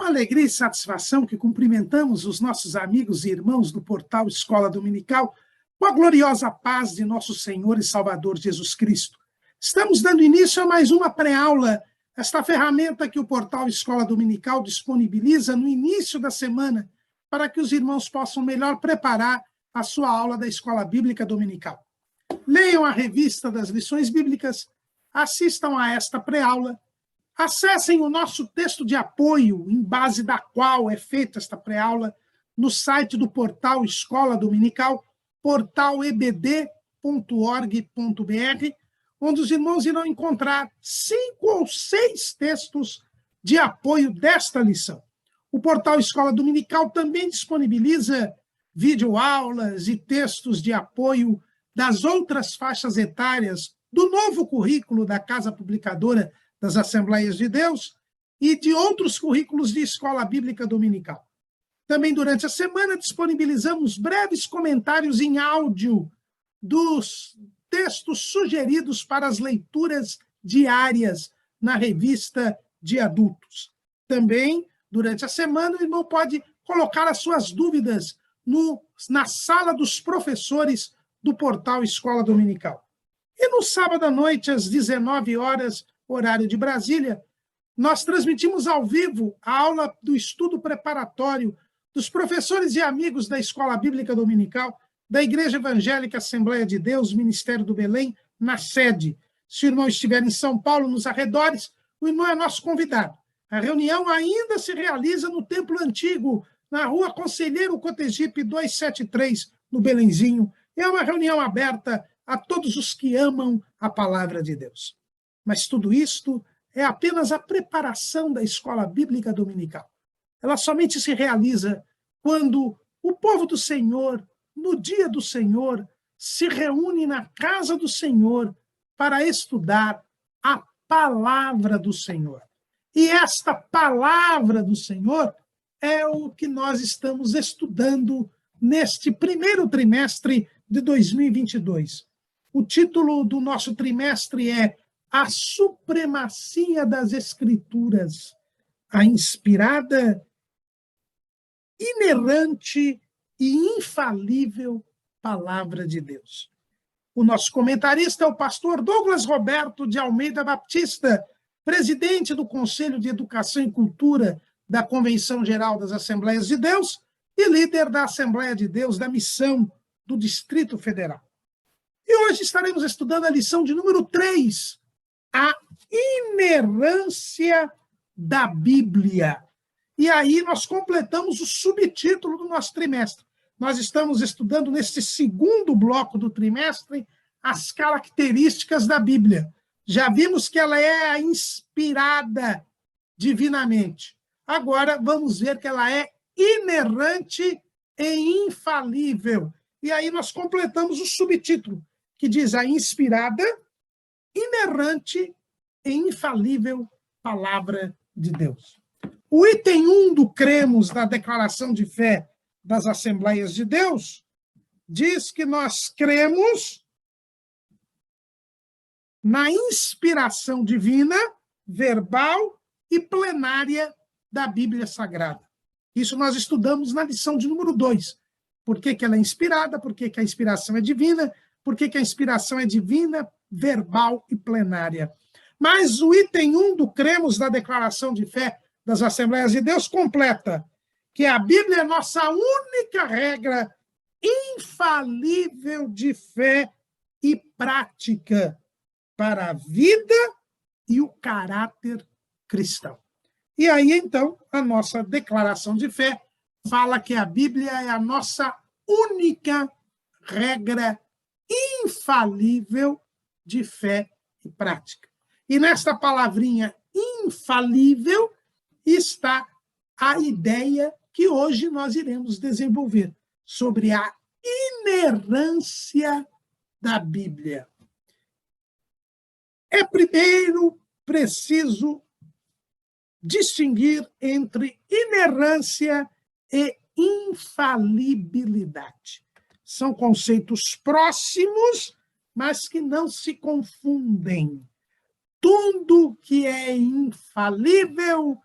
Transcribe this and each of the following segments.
com alegria e satisfação que cumprimentamos os nossos amigos e irmãos do portal Escola Dominical com a gloriosa paz de nosso Senhor e Salvador Jesus Cristo. Estamos dando início a mais uma pré-aula, esta ferramenta que o portal Escola Dominical disponibiliza no início da semana para que os irmãos possam melhor preparar a sua aula da Escola Bíblica Dominical. Leiam a revista das lições bíblicas, assistam a esta pré-aula, acessem o nosso texto de apoio, em base da qual é feita esta pré-aula, no site do portal Escola Dominical, portalebd.org.br, onde os irmãos irão encontrar 5 ou 6 textos de apoio desta lição. O portal Escola Dominical também disponibiliza videoaulas e textos de apoio das outras faixas etárias do novo currículo da Casa Publicadora das Assembleias de Deus e de outros currículos de Escola Bíblica Dominical. Também durante a semana disponibilizamos breves comentários em áudio dos textos sugeridos para as leituras diárias na revista de adultos. Também, durante a semana, o irmão pode colocar as suas dúvidas na sala dos professores do portal Escola Dominical. E no sábado à noite, às 19 horas, horário de Brasília, nós transmitimos ao vivo a aula do estudo preparatório dos professores e amigos da Escola Bíblica Dominical, da Igreja Evangélica Assembleia de Deus, Ministério do Belém, na sede. Se o irmão estiver em São Paulo, nos arredores, o irmão é nosso convidado. A reunião ainda se realiza no Templo Antigo, na rua Conselheiro Cotegipe 273, no Belenzinho. É uma reunião aberta a todos os que amam a palavra de Deus. Mas tudo isto é apenas a preparação da Escola Bíblica Dominical. Ela somente se realiza quando o povo do Senhor, no dia do Senhor, se reúne na casa do Senhor para estudar a palavra do Senhor. E esta palavra do Senhor é o que nós estamos estudando neste primeiro trimestre de 2022. O título do nosso trimestre é A Supremacia das Escrituras, a inspirada, inerrante e infalível Palavra de Deus. O nosso comentarista é o pastor Douglas Roberto de Almeida Baptista, presidente do Conselho de Educação e Cultura da Convenção Geral das Assembleias de Deus e líder da Assembleia de Deus da Missão do Distrito Federal. E hoje estaremos estudando a lição de número 3, a inerrância da Bíblia. E aí nós completamos o subtítulo do nosso trimestre. Nós estamos estudando neste segundo bloco do trimestre as características da Bíblia. Já vimos que ela é inspirada divinamente. Agora vamos ver que ela é inerrante e infalível. E aí nós completamos o subtítulo, que diz a inspirada, inerrante e infalível Palavra de Deus. O item 1 do Cremos da Declaração de Fé das Assembleias de Deus diz que nós cremos na inspiração divina, verbal e plenária da Bíblia Sagrada. Isso nós estudamos na lição de número 2. Por que ela é inspirada, por que a inspiração é divina, por que a inspiração é divina, verbal e plenária. Mas o item 1 do Cremos da Declaração de Fé das Assembleias de Deus completa que a Bíblia é nossa única regra infalível de fé e prática para a vida e o caráter cristão. E aí, então, a nossa declaração de fé fala que a Bíblia é a nossa única regra infalível de fé e prática. E nesta palavrinha infalível está a ideia que hoje nós iremos desenvolver sobre a inerrância da Bíblia. É primeiro preciso distinguir entre inerrância e infalibilidade. São conceitos próximos, mas que não se confundem. Tudo que é infalível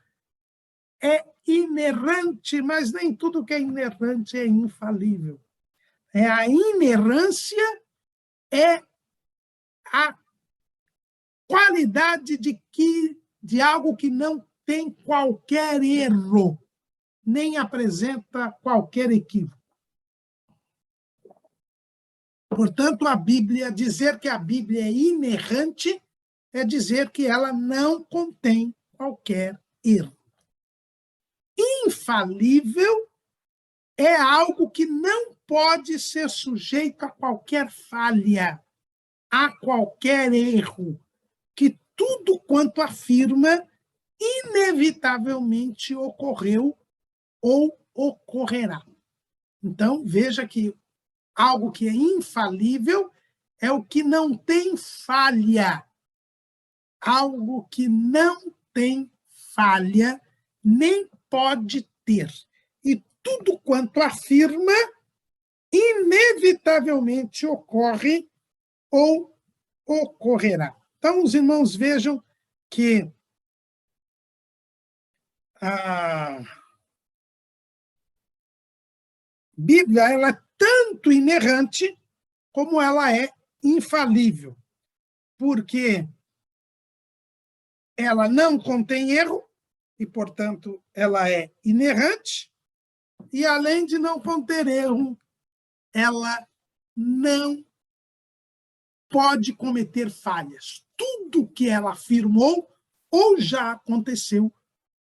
é inerrante, mas nem tudo que é inerrante é infalível. A inerrância é a qualidade de algo que não tem qualquer erro, nem apresenta qualquer equívoco. Portanto, dizer que a Bíblia é inerrante é dizer que ela não contém qualquer erro. Infalível é algo que não pode ser sujeito a qualquer falha, a qualquer erro, que tudo quanto afirma inevitavelmente ocorreu ou ocorrerá. Então, veja que algo que é infalível é o que não tem falha. Algo que não tem falha, nem pode ter. E tudo quanto afirma, inevitavelmente ocorre ou ocorrerá. Então, os irmãos vejam que a Bíblia ela é tanto inerrante como ela é infalível, porque ela não contém erro e, portanto, ela é inerrante, e, além de não conter erro, ela não pode cometer falhas. Tudo que ela afirmou ou já aconteceu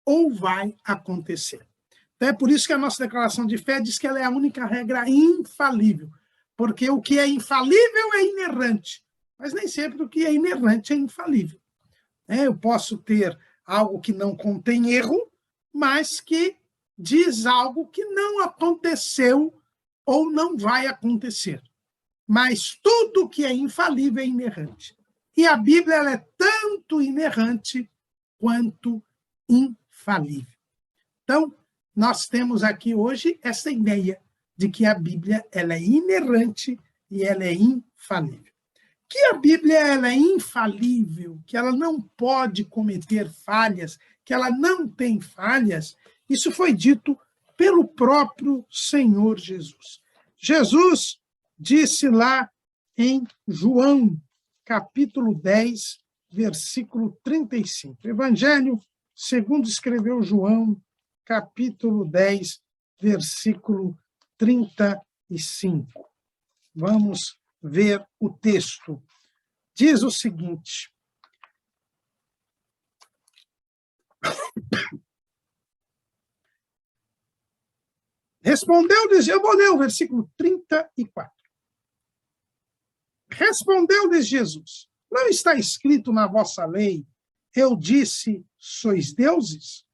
ou vai acontecer. Então, é por isso que a nossa declaração de fé diz que ela é a única regra infalível, porque o que é infalível é inerrante, mas nem sempre o que é inerrante é infalível. Eu posso ter algo que não contém erro, mas que diz algo que não aconteceu ou não vai acontecer. Mas tudo que é infalível é inerrante. E a Bíblia ela é tanto inerrante quanto infalível. Então, nós temos aqui hoje essa ideia de que a Bíblia ela é inerrante e ela é infalível. Que a Bíblia ela é infalível, que ela não pode cometer falhas, que ela não tem falhas, isso foi dito pelo próprio Senhor Jesus. Jesus disse lá em João, capítulo 10, versículo 35. Evangelho segundo escreveu João, capítulo 10, versículo 35. Vamos ver o texto. Diz o seguinte: respondeu-lhes, eu vou ler o versículo 34. Respondeu-lhes Jesus: não está escrito na vossa lei, eu disse, sois deuses?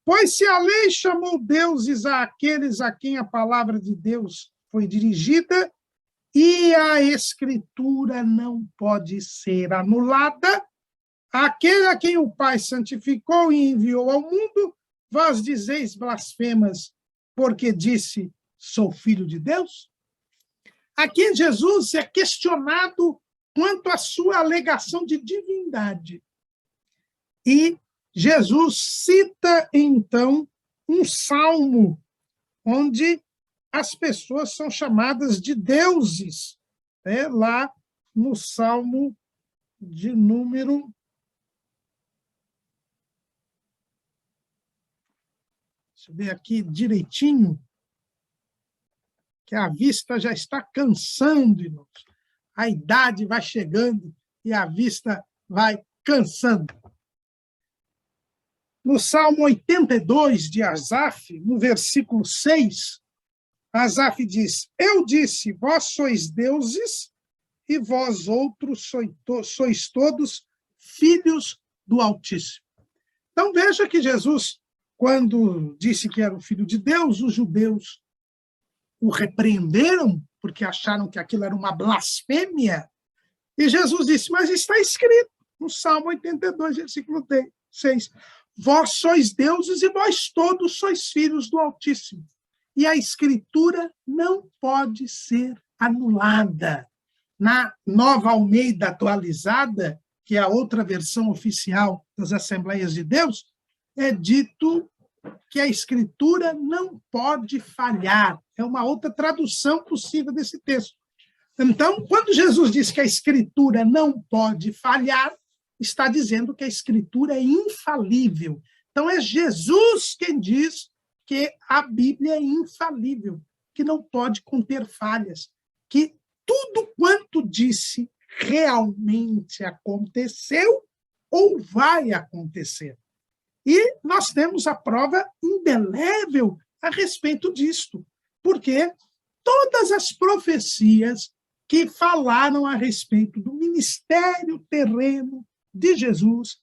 Pois se a lei chamou deuses àqueles a quem a palavra de Deus foi dirigida, e a Escritura não pode ser anulada, aquele a quem o Pai santificou e enviou ao mundo, vós dizeis blasfemas, porque disse, sou filho de Deus? Aqui Jesus é questionado quanto à sua alegação de divindade. E Jesus cita, então, um salmo onde as pessoas são chamadas de deuses, lá no Salmo de número 'deixa eu ver aqui direitinho, que a vista já está cansando, irmãos. A idade vai chegando e a vista vai cansando. No Salmo 82 de Asaf, no versículo 6, Asaf diz, eu disse, vós sois deuses e vós outros sois todos filhos do Altíssimo. Então veja que Jesus, quando disse que era o filho de Deus, os judeus o repreenderam porque acharam que aquilo era uma blasfêmia. E Jesus disse, mas está escrito no Salmo 82, versículo 6, vós sois deuses e vós todos sois filhos do Altíssimo. E a Escritura não pode ser anulada. Na Nova Almeida atualizada, que é a outra versão oficial das Assembleias de Deus, é dito que a Escritura não pode falhar. É uma outra tradução possível desse texto. Então, quando Jesus diz que a Escritura não pode falhar, está dizendo que a Escritura é infalível. Então, é Jesus quem diz que a Bíblia é infalível, que não pode conter falhas, que tudo quanto disse realmente aconteceu ou vai acontecer. E nós temos a prova indelével a respeito disto, porque todas as profecias que falaram a respeito do ministério terreno de Jesus,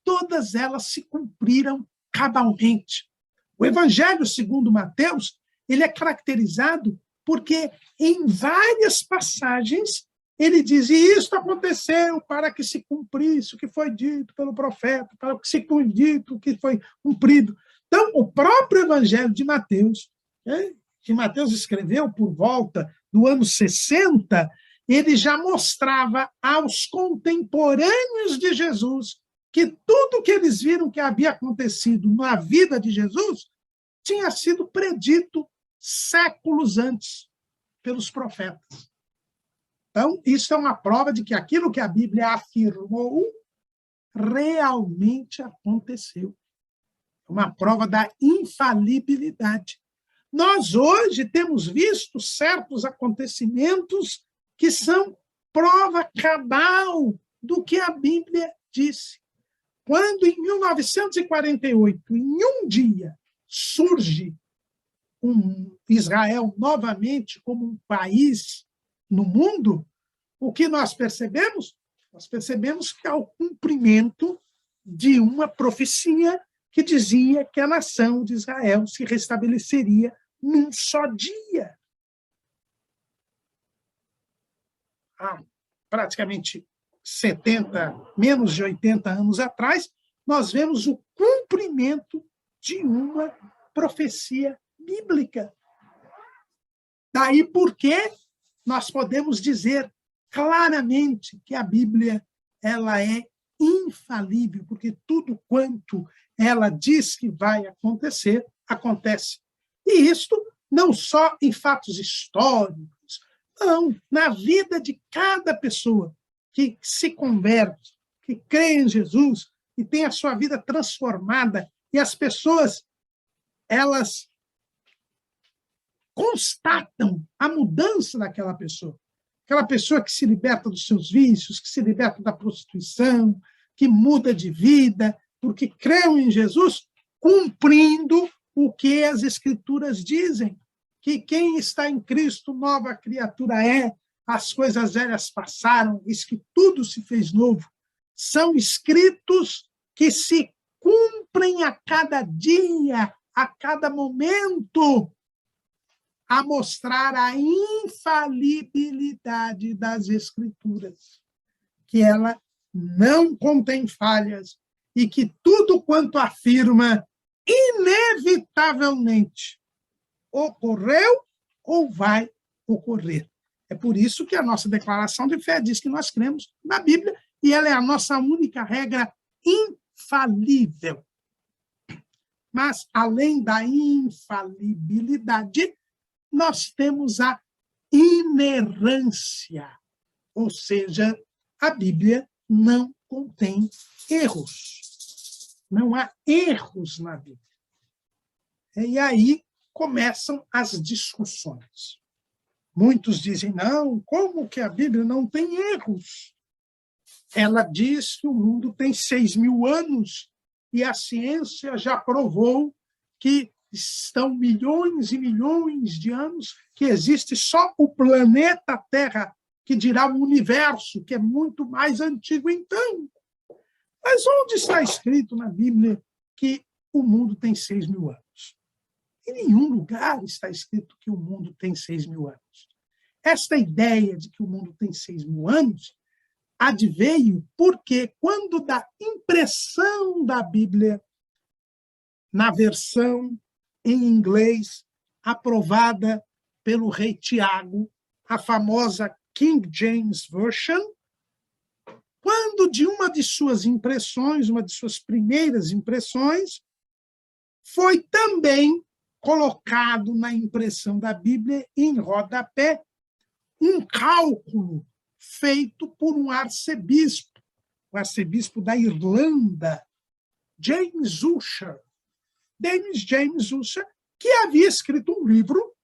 todas elas se cumpriram cabalmente. O Evangelho segundo Mateus, ele é caracterizado porque em várias passagens ele diz, e isto aconteceu para que se cumprisse o que foi dito pelo profeta, para que se dito o que foi cumprido. Então, o próprio Evangelho de Mateus, que Mateus escreveu por volta do ano 60, ele já mostrava aos contemporâneos de Jesus que tudo que eles viram que havia acontecido na vida de Jesus tinha sido predito séculos antes pelos profetas. Então, isso é uma prova de que aquilo que a Bíblia afirmou realmente aconteceu. Uma prova da infalibilidade. Nós hoje temos visto certos acontecimentos que são prova cabal do que a Bíblia disse. Quando, em 1948, em um dia, surge Israel novamente como um país no mundo, o que nós percebemos? Nós percebemos que é o cumprimento de uma profecia que dizia que a nação de Israel se restabeleceria num só dia. Há praticamente 70, menos de 80 anos atrás, nós vemos o cumprimento de uma profecia bíblica. Daí porque nós podemos dizer claramente que a Bíblia ela é infalível, porque tudo quanto ela diz que vai acontecer, acontece. E isto não só em fatos históricos, não, na vida de cada pessoa que se converte, que crê em Jesus e tem a sua vida transformada, e as pessoas, elas constatam a mudança daquela pessoa. Aquela pessoa que se liberta dos seus vícios, que se liberta da prostituição, que muda de vida, porque creu em Jesus, cumprindo o que as Escrituras dizem, que quem está em Cristo, nova criatura é, as coisas velhas passaram, diz que tudo se fez novo. São escritos que se cumprem a cada dia, a cada momento, a mostrar a infalibilidade das Escrituras, que ela não contém falhas e que tudo quanto afirma, inevitavelmente, ocorreu ou vai ocorrer. É por isso que a nossa declaração de fé diz que nós cremos na Bíblia e ela é a nossa única regra infalível. Mas, além da infalibilidade, nós temos a inerrância, ou seja, a Bíblia não contém erros. Não há erros na Bíblia. E aí começam as discussões. Muitos dizem, não, como que a Bíblia não tem erros? Ela diz que o mundo tem 6.000 anos e a ciência já provou que estão milhões e milhões de anos que existe só o planeta Terra, que dirá o universo, que é muito mais antigo então. Mas onde está escrito na Bíblia que o mundo tem 6.000 anos? Em nenhum lugar está escrito que o mundo tem 6.000 anos. Esta ideia de que o mundo tem 6.000 anos adveio porque, quando da impressão da Bíblia na versão em inglês aprovada pelo rei Tiago, a famosa King James Version, quando de uma de suas impressões, uma de suas primeiras impressões, foi também colocado na impressão da Bíblia, em rodapé, um cálculo feito por um arcebispo, o arcebispo da Irlanda, James Ussher. James Ussher, que havia escrito um livro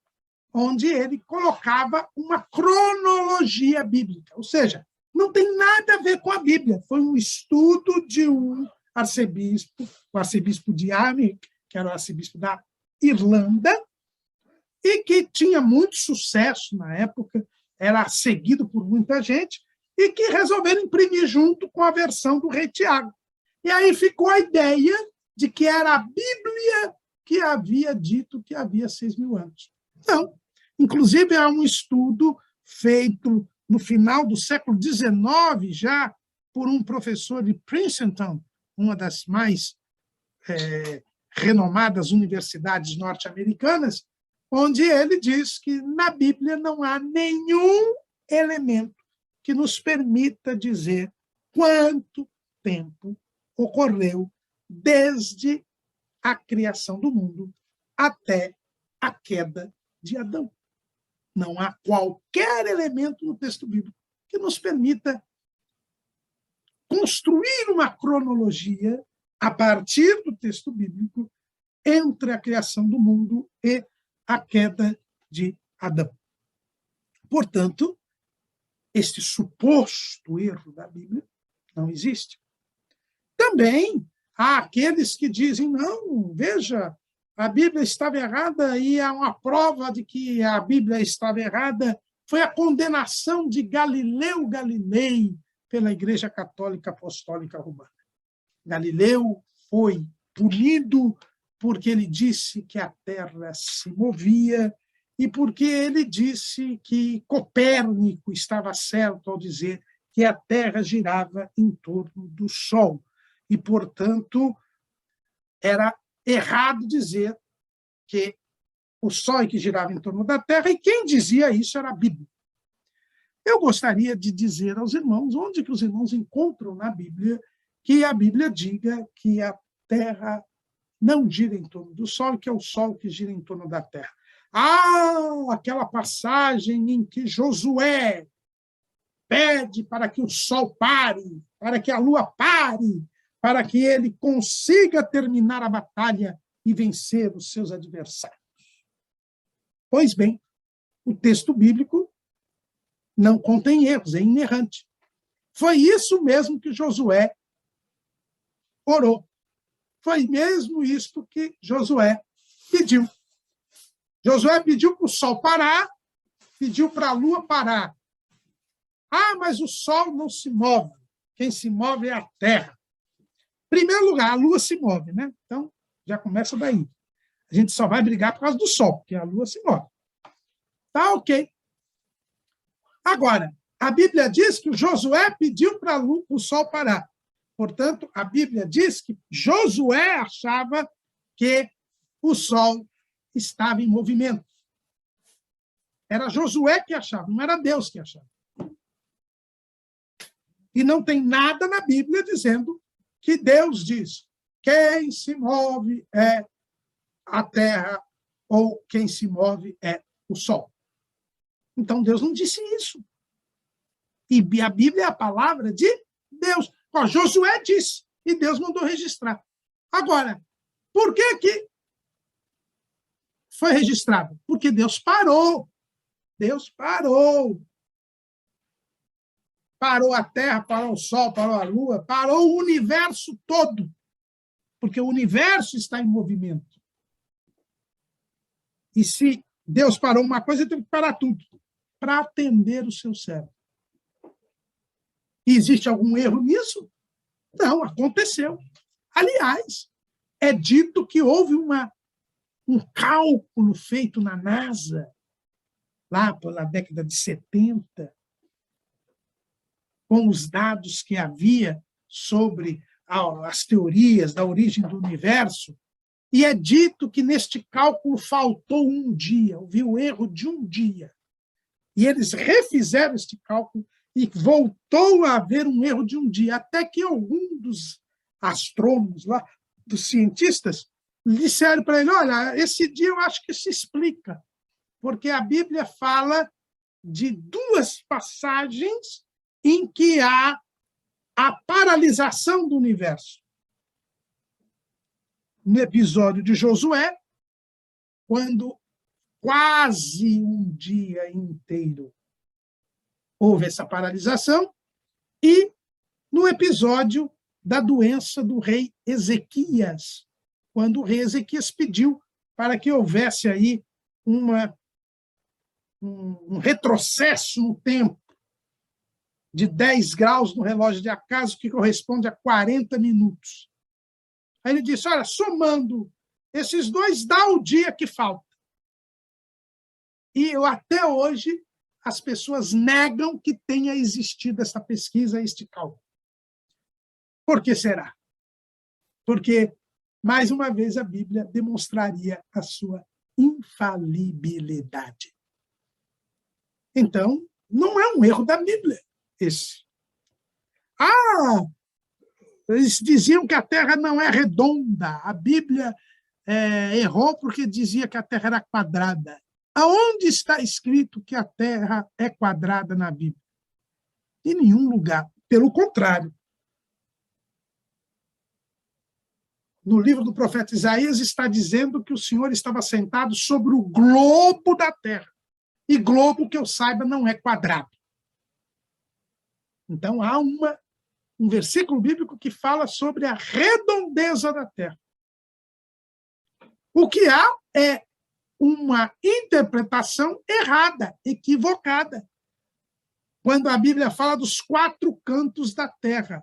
onde ele colocava uma cronologia bíblica, ou seja, não tem nada a ver com a Bíblia. Foi um estudo de um arcebispo, o arcebispo de Armagh, que era o arcebispo da Irlanda, e que tinha muito sucesso na época, era seguido por muita gente, e que resolveram imprimir junto com a versão do Rei Tiago. E aí ficou a ideia de que era a Bíblia que havia dito que havia 6.000 anos. Não. Inclusive, há um estudo feito no final do século XIX, já por um professor de Princeton, uma das mais renomadas universidades norte-americanas, onde ele diz que na Bíblia não há nenhum elemento que nos permita dizer quanto tempo ocorreu desde a criação do mundo até a queda de Adão. Não há qualquer elemento no texto bíblico que nos permita construir uma cronologia a partir do texto bíblico entre a criação do mundo e a queda de Adão. Portanto, este suposto erro da Bíblia não existe. Também há aqueles que dizem, não, veja, a Bíblia estava errada e há uma prova de que a Bíblia estava errada foi a condenação de Galileu Galilei pela Igreja Católica Apostólica Romana. Galileu foi punido porque ele disse que a Terra se movia e porque ele disse que Copérnico estava certo ao dizer que a Terra girava em torno do Sol. E, portanto, era errado dizer que o Sol é que girava em torno da Terra, e quem dizia isso era a Bíblia. Eu gostaria de dizer aos irmãos, onde que os irmãos encontram na Bíblia que a Bíblia diga que a Terra não gira em torno do Sol, que é o Sol que gira em torno da Terra. Ah, aquela passagem em que Josué pede para que o Sol pare, para que a Lua pare, para que ele consiga terminar a batalha e vencer os seus adversários. Pois bem, o texto bíblico não contém erros, é inerrante. Foi isso mesmo que Josué orou. Foi mesmo isto que Josué pediu. Josué pediu para o sol parar, pediu para a lua parar. Ah, mas o sol não se move. Quem se move é a terra. Em primeiro lugar, a lua se move, né? Então, já começa daí. A gente só vai brigar por causa do sol, porque a lua se move. Tá ok. Agora, a Bíblia diz que o Josué pediu para o sol parar. Portanto, a Bíblia diz que Josué achava que o sol estava em movimento. Era Josué que achava, não era Deus que achava. E não tem nada na Bíblia dizendo que Deus diz: quem se move é a terra ou quem se move é o sol. Então, Deus não disse isso. E a Bíblia é a palavra de Deus. Ó, Josué disse, e Deus mandou registrar. Agora, por que foi registrado? Porque Deus parou. Deus parou. Parou a terra, parou o sol, parou a lua, parou o universo todo. Porque o universo está em movimento. E se Deus parou uma coisa, ele tem que parar tudo para atender o seu servo. E existe algum erro nisso? Não, aconteceu. Aliás, é dito que houve um cálculo feito na NASA, lá pela década de 70, com os dados que havia sobre as teorias da origem do universo, e é dito que neste cálculo faltou um dia, houve o erro de um dia. E eles refizeram este cálculo e voltou a haver um erro de um dia, até que algum dos astrônomos lá, dos cientistas, disseram para ele, olha, esse dia eu acho que se explica, porque a Bíblia fala de duas passagens em que há a paralisação do universo. No episódio de Josué, quando quase um dia inteiro houve essa paralisação, e no episódio da doença do rei Ezequias, quando o rei Ezequias pediu para que houvesse aí um retrocesso no tempo de 10 graus no relógio de acaso, que corresponde a 40 minutos. Aí ele disse, olha, somando esses dois, dá o dia que falta. E até hoje as pessoas negam que tenha existido essa pesquisa, este cálculo. Por que será? Porque, mais uma vez, a Bíblia demonstraria a sua infalibilidade. Então, não é um erro da Bíblia esse. Eles diziam que a Terra não é redonda. A Bíblia errou porque dizia que a Terra era quadrada. Aonde está escrito que a Terra é quadrada na Bíblia? Em nenhum lugar. Pelo contrário. No livro do profeta Isaías está dizendo que o Senhor estava sentado sobre o globo da Terra. E globo, que eu saiba, não é quadrado. Então, há um versículo bíblico que fala sobre a redondeza da Terra. O que há é uma interpretação errada, equivocada. Quando a Bíblia fala dos 4 cantos da terra.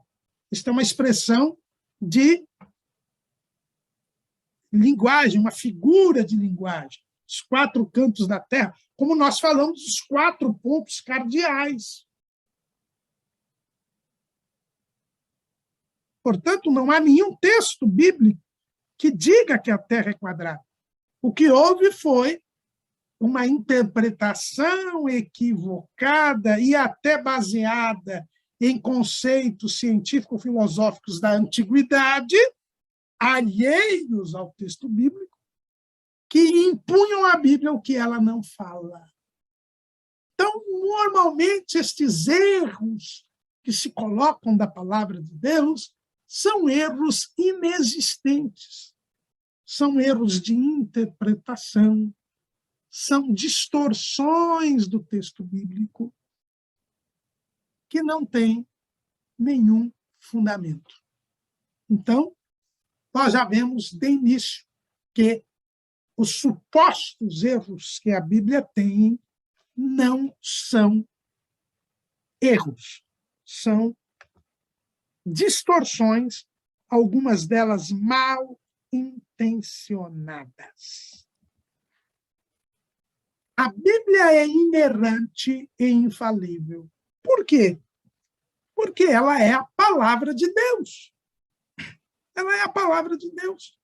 Isso é uma expressão de linguagem, uma figura de linguagem. Os 4 cantos da terra, como nós falamos dos 4 pontos cardeais. Portanto, não há nenhum texto bíblico que diga que a terra é quadrada. O que houve foi uma interpretação equivocada e até baseada em conceitos científico-filosóficos da antiguidade, alheios ao texto bíblico, que impunham à Bíblia o que ela não fala. Então, normalmente, estes erros que se colocam da palavra de Deus são erros inexistentes. São erros de interpretação, são distorções do texto bíblico que não têm nenhum fundamento. Então, nós já vemos de início que os supostos erros que a Bíblia tem não são erros, são distorções, algumas delas mal intencionadas. A Bíblia é inerrante e infalível. Por quê? Porque ela é a palavra de Deus. Ela é a palavra de Deus.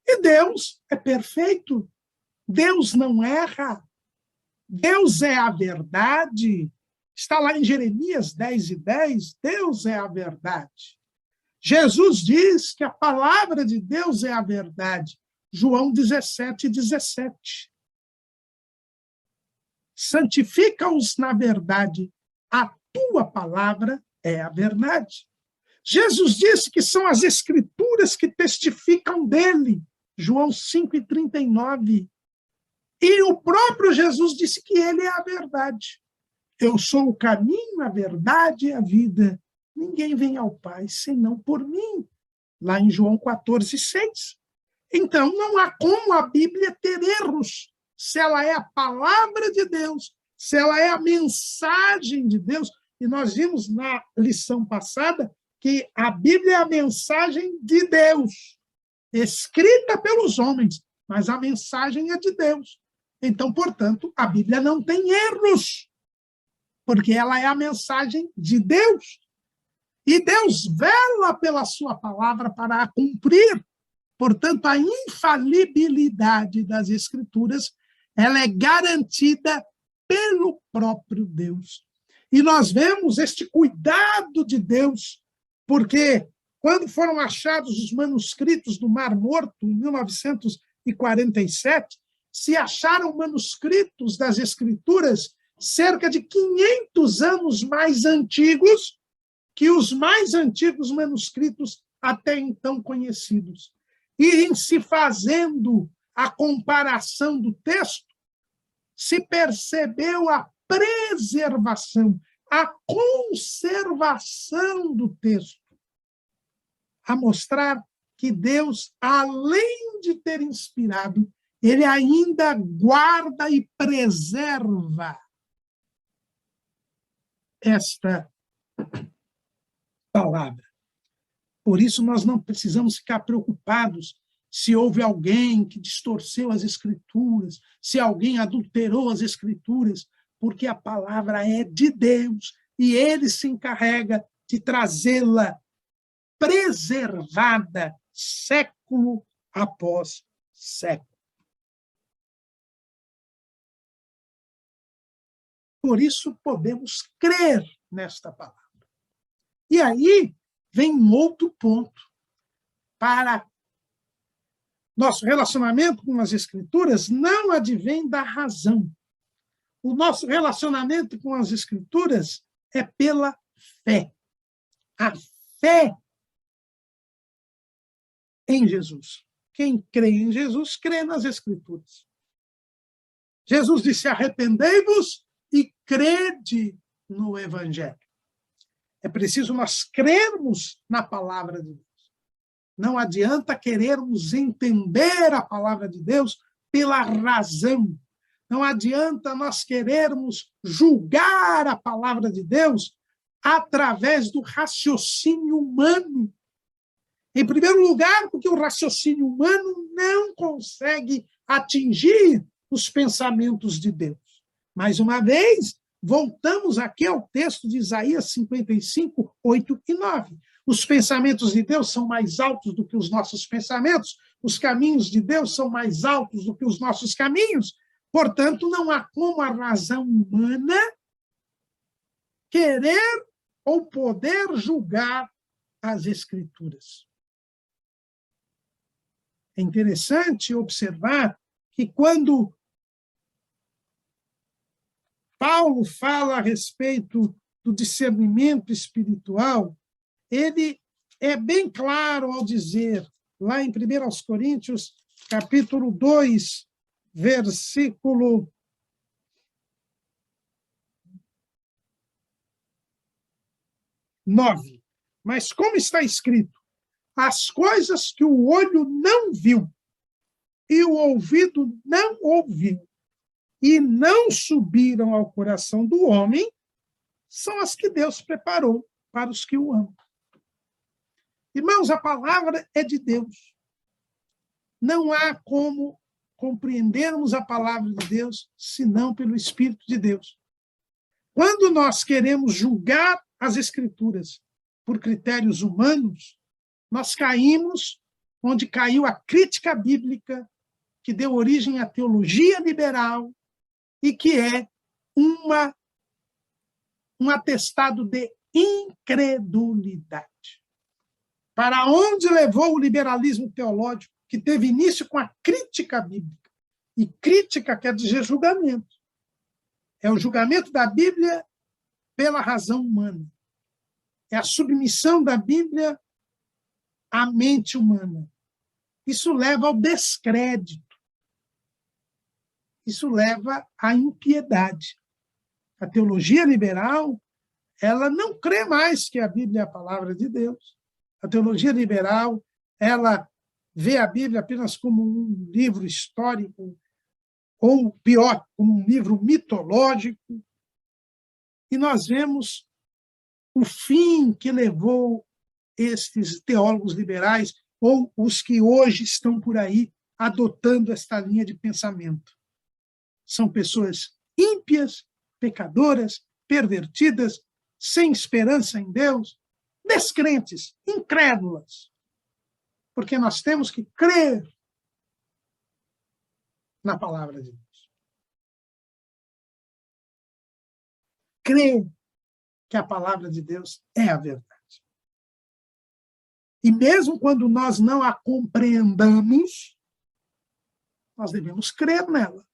E Deus é perfeito. Deus não erra. Deus é a verdade. Está lá em Jeremias 10:10. Deus é a verdade. Jesus diz que a palavra de Deus é a verdade. João 17:17. Santifica-os na verdade. A tua palavra é a verdade. Jesus disse que são as escrituras que testificam dele. João 5:39. E o próprio Jesus disse que ele é a verdade. Eu sou o caminho, a verdade e a vida. Ninguém vem ao Pai senão por mim. Lá em João 14:6. Então, não há como a Bíblia ter erros. Se ela é a palavra de Deus, se ela é a mensagem de Deus. E nós vimos na lição passada que a Bíblia é a mensagem de Deus, escrita pelos homens, mas a mensagem é de Deus. Então, portanto, a Bíblia não tem erros, porque ela é a mensagem de Deus. E Deus vela pela sua palavra para a cumprir. Portanto, a infalibilidade das Escrituras, ela é garantida pelo próprio Deus. E nós vemos este cuidado de Deus, porque Quando foram achados os manuscritos do Mar Morto, em 1947, se acharam manuscritos das Escrituras cerca de 500 anos mais antigos que os mais antigos manuscritos até então conhecidos. E em se fazendo a comparação do texto, se percebeu a preservação, a conservação do texto, a mostrar que Deus, além de ter inspirado, ele ainda guarda e preserva esta palavra. Por isso, nós não precisamos ficar preocupados se houve alguém que distorceu as Escrituras, se alguém adulterou as Escrituras, porque a palavra é de Deus e ele se encarrega de trazê-la preservada século após século. Por isso, podemos crer nesta palavra. E aí vem um outro ponto para nosso relacionamento com as Escrituras não advém da razão. O nosso relacionamento com as Escrituras é pela fé. A fé em Jesus. Quem crê em Jesus, crê nas Escrituras. Jesus disse, arrependei-vos e crede no Evangelho. É preciso nós crermos na palavra de Deus. Não adianta querermos entender a palavra de Deus pela razão. Não adianta nós querermos julgar a palavra de Deus através do raciocínio humano. Em primeiro lugar, porque o raciocínio humano não consegue atingir os pensamentos de Deus. Mais uma vez, voltamos aqui ao texto de Isaías 55, 8 e 9. Os pensamentos de Deus são mais altos do que os nossos pensamentos, os caminhos de Deus são mais altos do que os nossos caminhos. Portanto, não há como a razão humana querer ou poder julgar as Escrituras. É interessante observar que quando Paulo fala a respeito do discernimento espiritual, ele é bem claro ao dizer, lá em 1 Coríntios, capítulo 2, versículo 9. Mas como está escrito, as coisas que o olho não viu e o ouvido não ouviu e não subiram ao coração do homem, são as que Deus preparou para os que o amam. Irmãos, a palavra é de Deus. Não há como compreendermos a palavra de Deus senão pelo Espírito de Deus. Quando nós queremos julgar as Escrituras por critérios humanos, nós caímos onde caiu a crítica bíblica, que deu origem à teologia liberal e que é um atestado de incredulidade. Para onde levou o liberalismo teológico, que teve início com a crítica bíblica? E crítica quer dizer julgamento. É o julgamento da Bíblia pela razão humana. É a submissão da Bíblia à mente humana. Isso leva ao descrédito. Isso leva à impiedade. A teologia liberal, ela não crê mais que a Bíblia é a palavra de Deus. A teologia liberal, ela vê a Bíblia apenas como um livro histórico, ou pior, como um livro mitológico. E nós vemos o fim que levou estes teólogos liberais, ou os que hoje estão por aí adotando esta linha de pensamento. São pessoas ímpias, pecadoras, pervertidas, sem esperança em Deus, descrentes, incrédulas. Porque nós temos que crer na palavra de Deus. Crer que a palavra de Deus é a verdade. E mesmo quando nós não a compreendamos, nós devemos crer nela.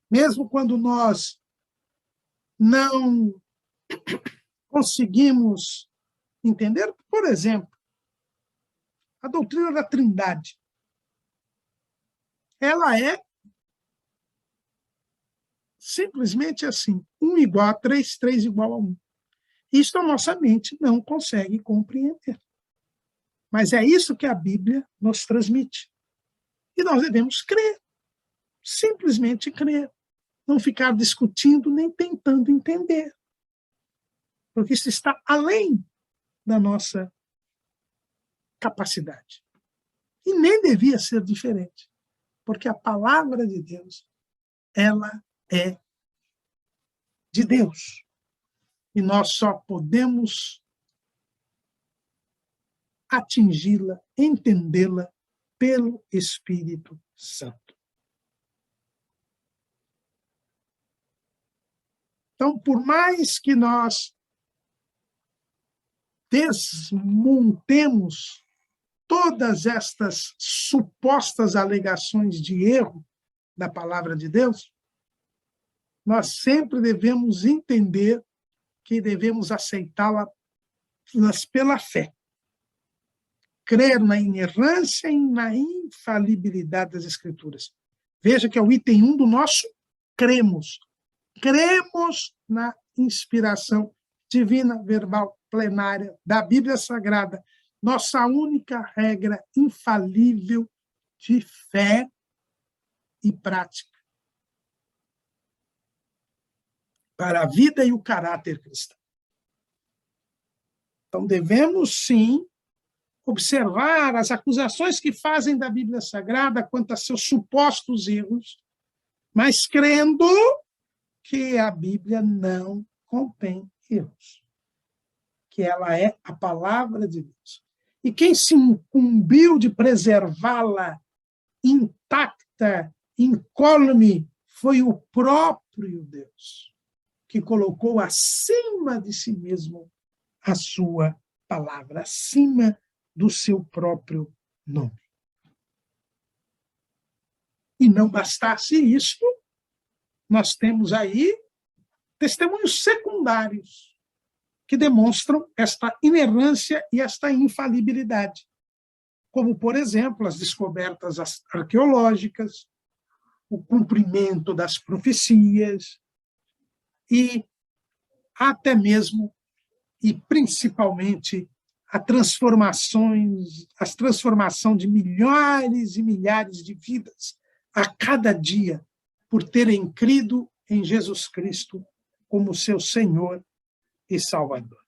Mesmo quando nós não conseguimos entender, por exemplo, a doutrina da Trindade. Ela é simplesmente assim, 1 igual a 3, 3 igual a 1. Isso a nossa mente não consegue compreender. Mas é isso que a Bíblia nos transmite. E nós devemos crer, simplesmente crer. Não ficar discutindo nem tentando entender. Porque isso está além da nossa capacidade. E nem devia ser diferente. Porque a palavra de Deus, ela é de Deus. E nós só podemos atingi-la, entendê-la pelo Espírito Santo. Então, por mais que nós desmontemos todas estas supostas alegações de erro da palavra de Deus, nós sempre devemos entender que devemos aceitá-las pela fé. Crer na inerrância e na infalibilidade das Escrituras. Veja que é o item 1 do nosso cremos. Cremos na inspiração divina, verbal, plenária da Bíblia Sagrada, nossa única regra infalível de fé e prática para a vida e o caráter cristão. Então, devemos, sim, observar as acusações que fazem da Bíblia Sagrada quanto a seus supostos erros, mas crendo que a Bíblia não contém erros, que ela é a palavra de Deus. E quem se incumbiu de preservá-la intacta, incólume, foi o próprio Deus, que colocou acima de si mesmo a sua palavra, acima do seu próprio nome. E não bastasse isso, nós temos aí testemunhos secundários que demonstram esta inerrância e esta infalibilidade, como, por exemplo, as descobertas arqueológicas, o cumprimento das profecias e até mesmo e principalmente a transformação de milhares e milhares de vidas a cada dia por terem crido em Jesus Cristo como seu Senhor e Salvador.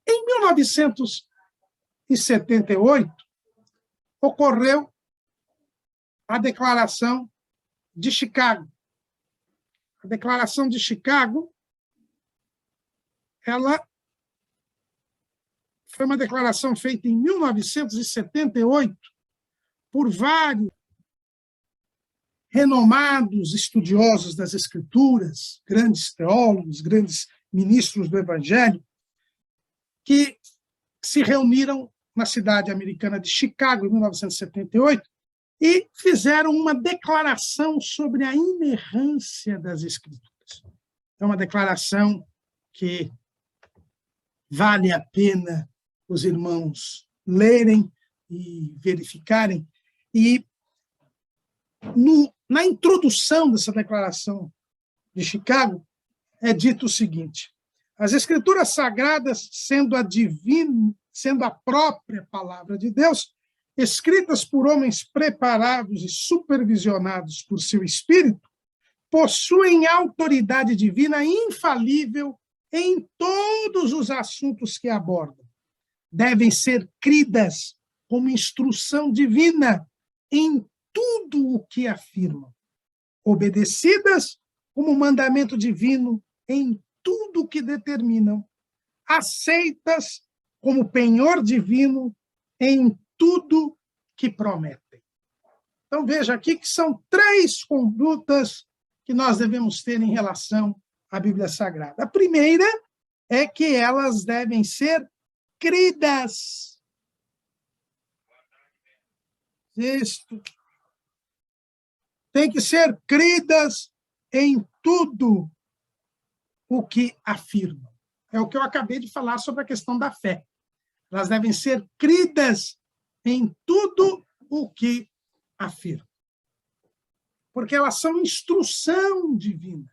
Em 1978, ocorreu a Declaração de Chicago. A Declaração de Chicago, ela foi uma declaração feita em 1978 por vários renomados estudiosos das Escrituras, grandes teólogos, grandes ministros do Evangelho, que se reuniram na cidade americana de Chicago, em 1978, e fizeram uma declaração sobre a inerrância das Escrituras. É uma declaração que vale a pena os irmãos lerem e verificarem. E na introdução dessa declaração de Chicago, é dito o seguinte: as Escrituras Sagradas, sendo a própria palavra de Deus, escritas por homens preparados e supervisionados por seu Espírito, possuem autoridade divina infalível em todos os assuntos que abordam. Devem ser cridas como instrução divina em tudo o que afirmam, obedecidas como mandamento divino em tudo o que determinam, aceitas como penhor divino em tudo que prometem. Então, veja aqui que são 3 condutas que nós devemos ter em relação à Bíblia Sagrada. A primeira é que elas devem ser cridas. Isto. Tem que ser cridas em tudo o que afirmam. É o que eu acabei de falar sobre a questão da fé. Elas devem ser cridas em tudo o que afirmam. Porque elas são instrução divina.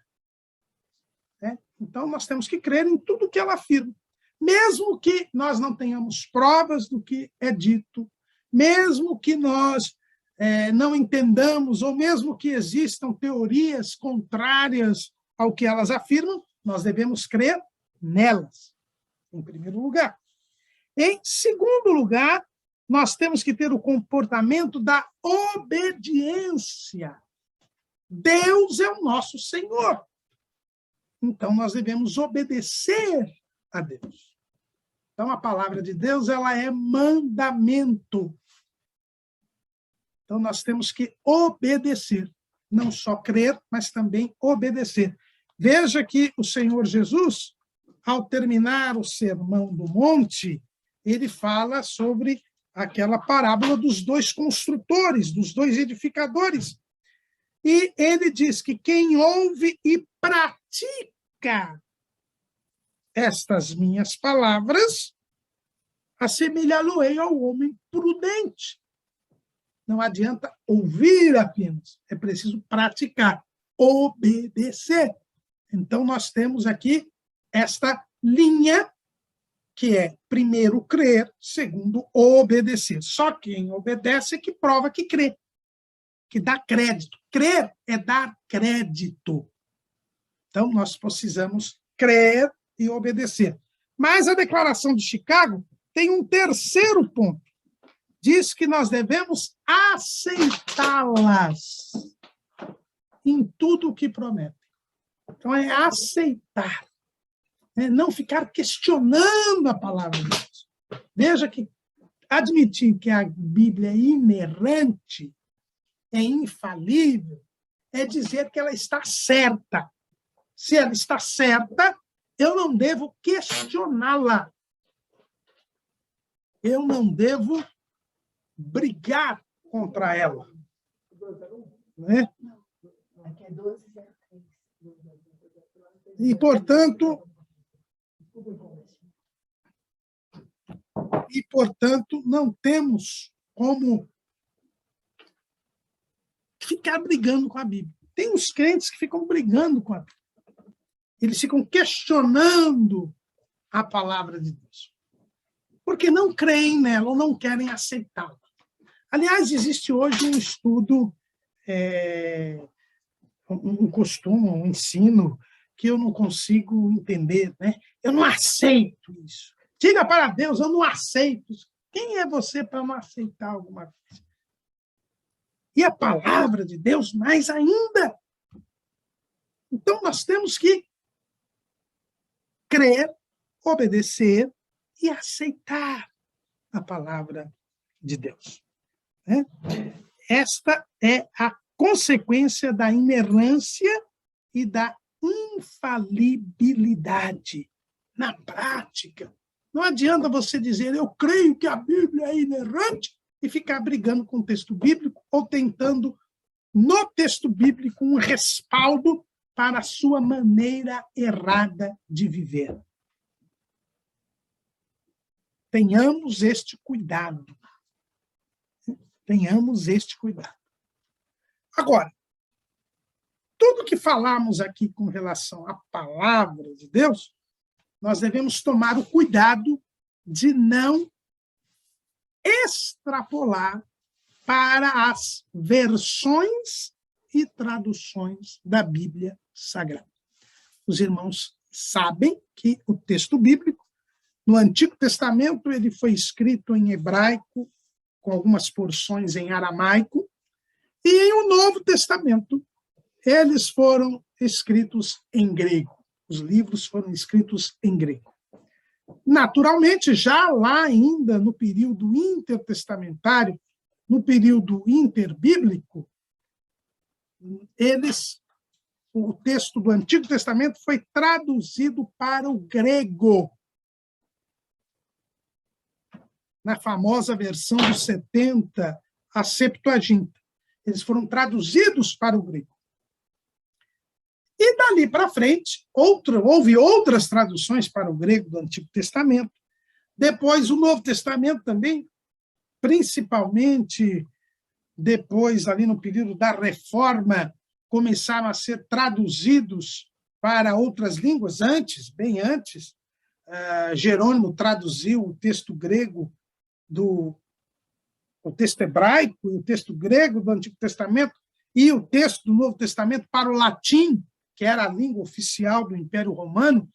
Né? Então, nós temos que crer em tudo o que ela afirma. Mesmo que nós não tenhamos provas do que é dito, mesmo que nós não entendamos, ou mesmo que existam teorias contrárias ao que elas afirmam, nós devemos crer nelas, em primeiro lugar. Em segundo lugar, nós temos que ter o comportamento da obediência. Deus é o nosso Senhor. Então, nós devemos obedecer a Deus. Então, a palavra de Deus, ela é mandamento. Então, nós temos que obedecer. Não só crer, mas também obedecer. Veja que o Senhor Jesus, ao terminar o Sermão do Monte, ele fala sobre aquela parábola dos dois construtores, dos dois edificadores. E ele diz que quem ouve e pratica estas minhas palavras, assemelhá-lo-ei ao homem prudente. Não adianta ouvir apenas, é preciso praticar, obedecer. Então, nós temos aqui esta linha, que é, primeiro, crer, segundo, obedecer. Só quem obedece é que prova que crê, que dá crédito. Crer é dar crédito. Então, nós precisamos crer e obedecer. Mas a Declaração de Chicago tem um terceiro ponto. Diz que nós devemos aceitá-las em tudo o que prometem. Então, é aceitar. Não ficar questionando a palavra de Deus. Veja que admitir que a Bíblia é inerrante, é infalível, é dizer que ela está certa. Se ela está certa, eu não devo questioná-la. Eu não devo brigar contra ela. Né? E, portanto, não temos como ficar brigando com a Bíblia. Tem os crentes que ficam brigando com a Bíblia. Eles ficam questionando a palavra de Deus. Porque não creem nela ou não querem aceitá-la. Aliás, existe hoje um estudo, um costume, um ensino que eu não consigo entender. Né? Eu não aceito isso. Diga para Deus, eu não aceito isso. Quem é você para não aceitar alguma coisa? E a palavra de Deus mais ainda. Então, nós temos que crer, obedecer e aceitar a palavra de Deus. Né? Esta é a consequência da inerrância e da infalibilidade na prática. Não adianta você dizer, eu creio que a Bíblia é inerrante, e ficar brigando com o texto bíblico ou tentando, no texto bíblico, um respaldo para a sua maneira errada de viver. Tenhamos este cuidado. Tenhamos este cuidado. Agora, tudo que falamos aqui com relação à palavra de Deus, nós devemos tomar o cuidado de não extrapolar para as versões e traduções da Bíblia Sagrada. Os irmãos sabem que o texto bíblico, no Antigo Testamento, ele foi escrito em hebraico, com algumas porções em aramaico, e em o Novo Testamento, eles foram escritos em grego. Os livros foram escritos em grego. Naturalmente, já lá ainda no período intertestamentário, no período interbíblico, o texto do Antigo Testamento foi traduzido para o grego, na famosa versão dos 70, a Septuaginta. Eles foram traduzidos para o grego. E dali para frente, houve outras traduções para o grego do Antigo Testamento. Depois, o Novo Testamento também, principalmente depois, ali no período da Reforma, começaram a ser traduzidos para outras línguas. Antes, bem antes, Jerônimo traduziu o texto grego o texto hebraico, o texto grego do Antigo Testamento e o texto do Novo Testamento para o latim, que era a língua oficial do Império Romano,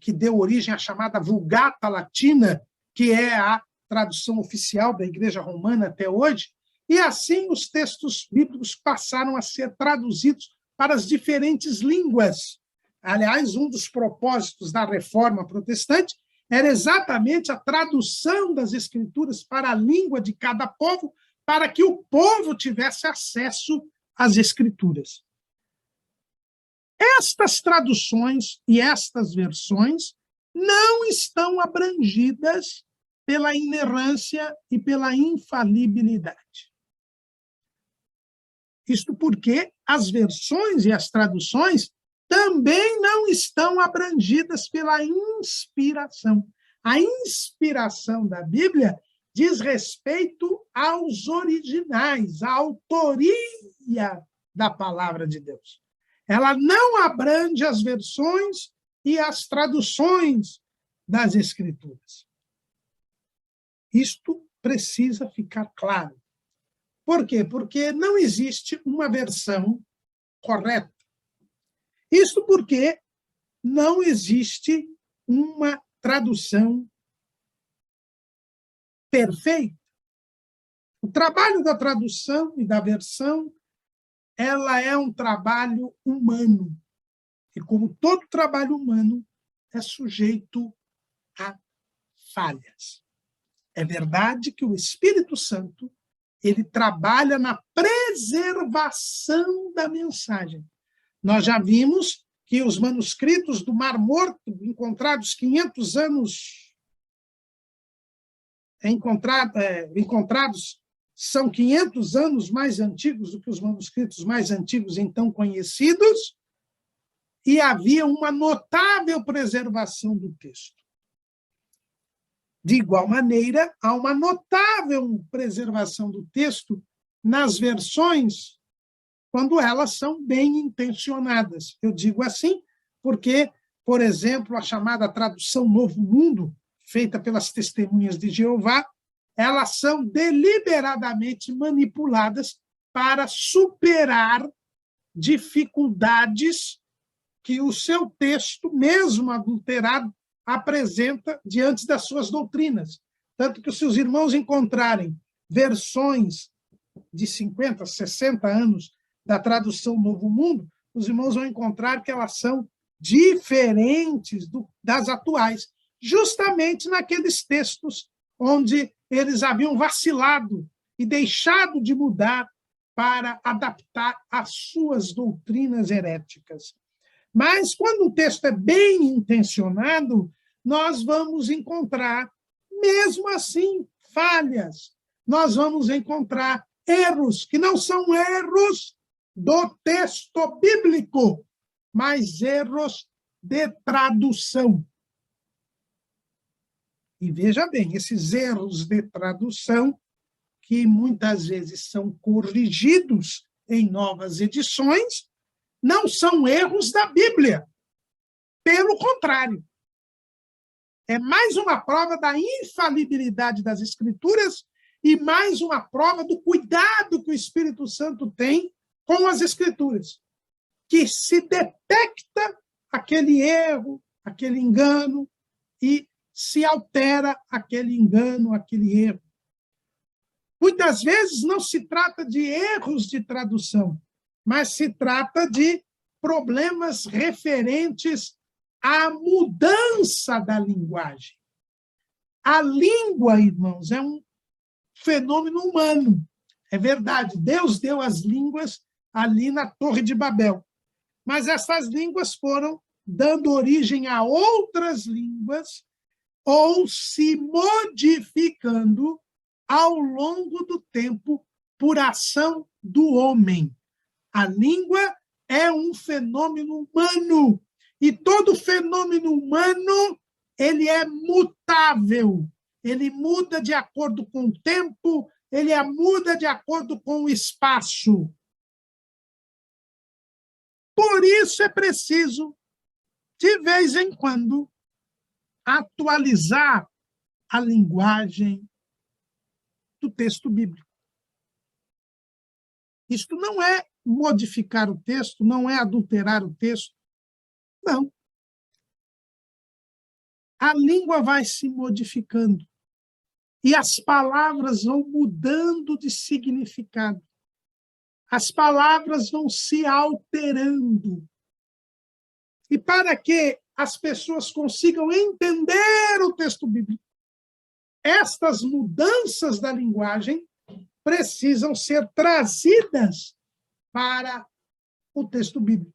que deu origem à chamada Vulgata Latina, que é a tradução oficial da Igreja Romana até hoje. E assim os textos bíblicos passaram a ser traduzidos para as diferentes línguas. Aliás, um dos propósitos da Reforma Protestante era exatamente a tradução das Escrituras para a língua de cada povo, para que o povo tivesse acesso às Escrituras. Estas traduções e estas versões não estão abrangidas pela inerrância e pela infalibilidade. Isto porque as versões e as traduções também não estão abrangidas pela inspiração. A inspiração da Bíblia diz respeito aos originais, à autoria da palavra de Deus. Ela não abrange as versões e as traduções das Escrituras. Isto precisa ficar claro. Por quê? Porque não existe uma versão correta. Isso porque não existe uma tradução perfeita. O trabalho da tradução e da versão, ela é um trabalho humano. E como todo trabalho humano, é sujeito a falhas. É verdade que o Espírito Santo, ele trabalha na preservação da mensagem. Nós já vimos que os manuscritos do Mar Morto, encontrados 500 anos, encontrados são 500 anos mais antigos do que os manuscritos mais antigos então conhecidos, e havia uma notável preservação do texto. De igual maneira, há uma notável preservação do texto nas versões quando elas são bem intencionadas. Eu digo assim porque, por exemplo, a chamada tradução Novo Mundo, feita pelas Testemunhas de Jeová, elas são deliberadamente manipuladas para superar dificuldades que o seu texto, mesmo adulterado, apresenta diante das suas doutrinas. Tanto que, se os irmãos encontrarem versões de 50, 60 anos da tradução Novo Mundo, os irmãos vão encontrar que elas são diferentes das atuais, justamente naqueles textos onde eles haviam vacilado e deixado de mudar para adaptar às suas doutrinas heréticas. Mas, quando o texto é bem intencionado, nós vamos encontrar, mesmo assim, falhas. Nós vamos encontrar erros, que não são erros do texto bíblico, mas erros de tradução. E veja bem, esses erros de tradução, que muitas vezes são corrigidos em novas edições, não são erros da Bíblia. Pelo contrário, é mais uma prova da infalibilidade das Escrituras e mais uma prova do cuidado que o Espírito Santo tem com as Escrituras, que se detecta aquele erro, aquele engano, e se altera aquele engano, aquele erro. Muitas vezes não se trata de erros de tradução, mas se trata de problemas referentes à mudança da linguagem. A língua, irmãos, é um fenômeno humano. É verdade, Deus deu as línguas ali na Torre de Babel. mas essas línguas foram dando origem a outras línguas ou se modificando ao longo do tempo por ação do homem. A língua é um fenômeno humano, e todo fenômeno humano ele é mutável, ele muda de acordo com o tempo, ele muda de acordo com o espaço. Por isso é preciso, de vez em quando, atualizar a linguagem do texto bíblico. Isto não é modificar o texto, não é adulterar o texto, não. A língua vai se modificando e as palavras vão mudando de significado. As palavras vão se alterando. E para que as pessoas consigam entender o texto bíblico, estas mudanças da linguagem precisam ser trazidas para o texto bíblico.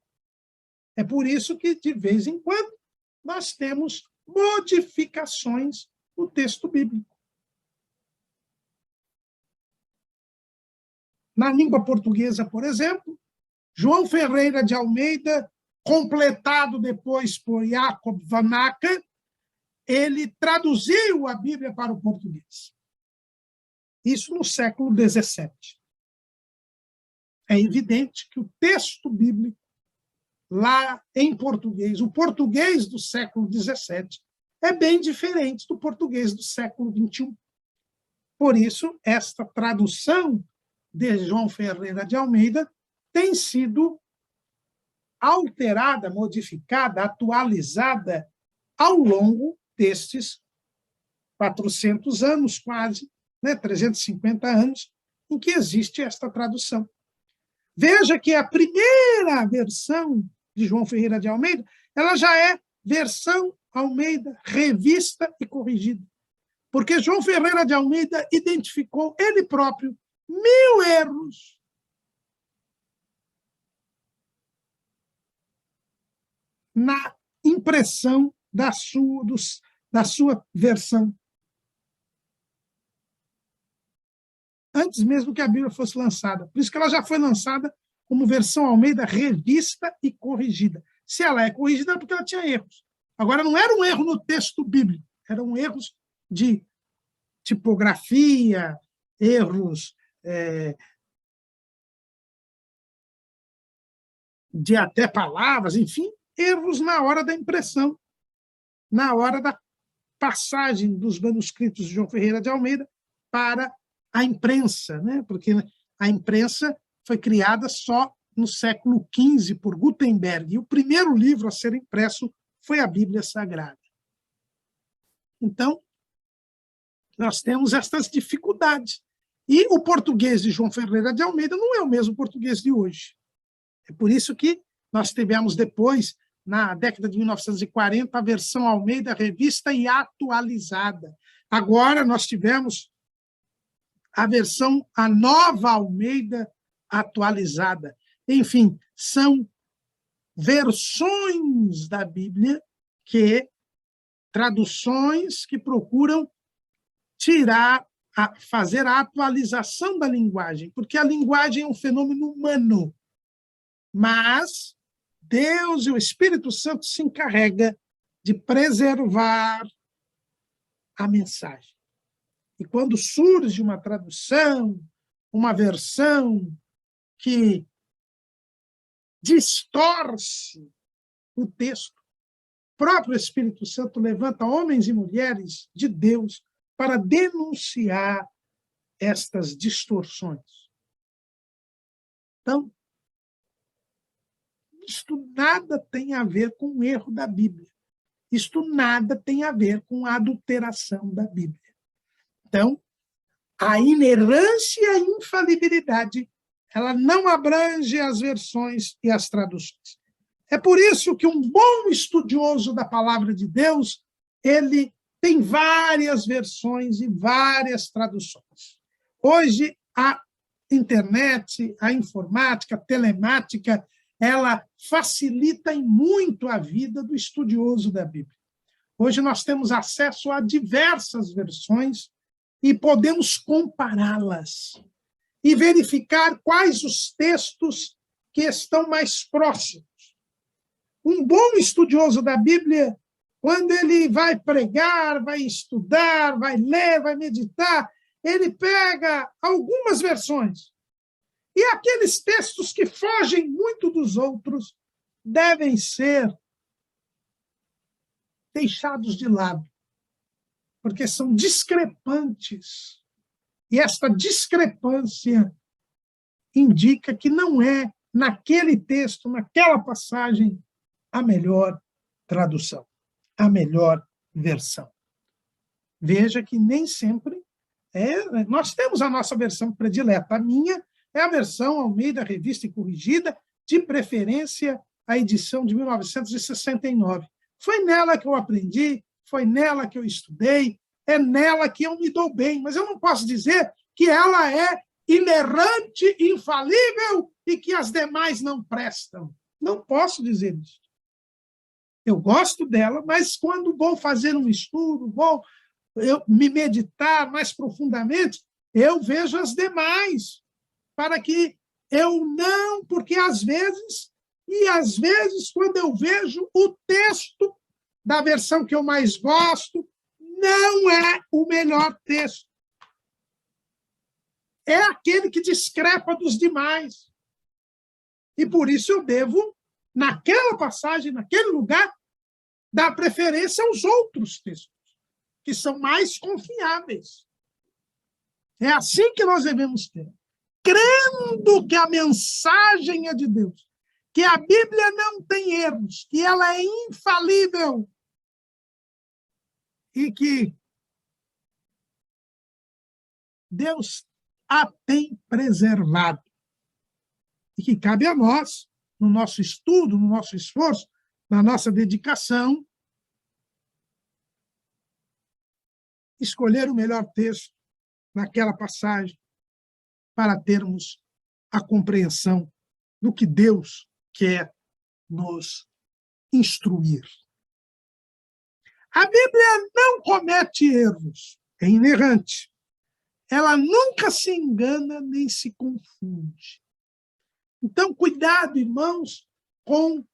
É por isso que, de vez em quando, nós temos modificações no texto bíblico. Na língua portuguesa, por exemplo, João Ferreira de Almeida, completado depois por Jacob van Acker, ele traduziu a Bíblia para o português. Isso no século XVII. É evidente que o texto bíblico, lá em português, o português do século XVII, é bem diferente do português do século XXI. Por isso, esta tradução de João Ferreira de Almeida tem sido alterada, modificada, atualizada ao longo destes 400 anos, quase, 350 anos, em que existe esta tradução. Veja que a primeira versão de João Ferreira de Almeida, ela já é versão Almeida, revista e corrigida. Porque João Ferreira de Almeida identificou ele próprio 1000 erros na impressão da sua versão. Antes mesmo que a Bíblia fosse lançada. Por isso que ela já foi lançada como versão Almeida revista e corrigida. Se ela é corrigida, é porque ela tinha erros. Agora, não era um erro no texto bíblico, eram erros de tipografia, erros de até palavras, enfim, erros na hora da impressão, na hora da passagem dos manuscritos de João Ferreira de Almeida para a imprensa, porque a imprensa foi criada só no século XV por Gutenberg, e o primeiro livro a ser impresso foi a Bíblia Sagrada. Então, nós temos estas dificuldades. E o português de João Ferreira de Almeida não é o mesmo português de hoje. É por isso que nós tivemos depois, na década de 1940, a versão Almeida revista e atualizada. Agora nós tivemos a nova Almeida atualizada. Enfim, são versões da Bíblia traduções que procuram fazer a atualização da linguagem, porque a linguagem é um fenômeno humano, mas Deus e o Espírito Santo se encarrega de preservar a mensagem. E quando surge uma tradução, uma versão que distorce o texto, o próprio Espírito Santo levanta homens e mulheres de Deus para denunciar estas distorções. Então, isto nada tem a ver com o erro da Bíblia. Isto nada tem a ver com a adulteração da Bíblia. Então, a inerrância e a infalibilidade, ela não abrange as versões e as traduções. É por isso que um bom estudioso da palavra de Deus, ele tem várias versões e várias traduções. Hoje, a internet, a informática, a telemática, ela facilita em muito a vida do estudioso da Bíblia. Hoje nós temos acesso a diversas versões e podemos compará-las e verificar quais os textos que estão mais próximos. Um bom estudioso da Bíblia, quando ele vai pregar, vai estudar, vai ler, vai meditar, ele pega algumas versões. E aqueles textos que fogem muito dos outros devem ser deixados de lado, porque são discrepantes. E esta discrepância indica que não é, naquele texto, naquela passagem, a melhor tradução, a melhor versão. Veja que nem sempre nós temos a nossa versão predileta. A minha é a versão Almeida Revista e Corrigida, de preferência a edição de 1969. Foi nela que eu aprendi, foi nela que eu estudei, é nela que eu me dou bem, mas eu não posso dizer que ela é inerrante, infalível e que as demais não prestam. Não posso dizer isso. Eu gosto dela, mas quando vou fazer um estudo, vou me meditar mais profundamente, eu vejo as demais, para que eu não, porque às vezes, quando eu vejo o texto da versão que eu mais gosto, não é o melhor texto. É aquele que discrepa dos demais. E por isso eu devo, naquela passagem, naquele lugar, dar preferência aos outros textos, que são mais confiáveis. É assim que nós devemos ter. Crendo que a mensagem é de Deus, que a Bíblia não tem erros, que ela é infalível e que Deus a tem preservado. E que cabe a nós, no nosso estudo, no nosso esforço, na nossa dedicação, escolher o melhor texto naquela passagem para termos a compreensão do que Deus quer nos instruir. A Bíblia não comete erros, é inerrante. Ela nunca se engana nem se confunde. Então, cuidado, irmãos, com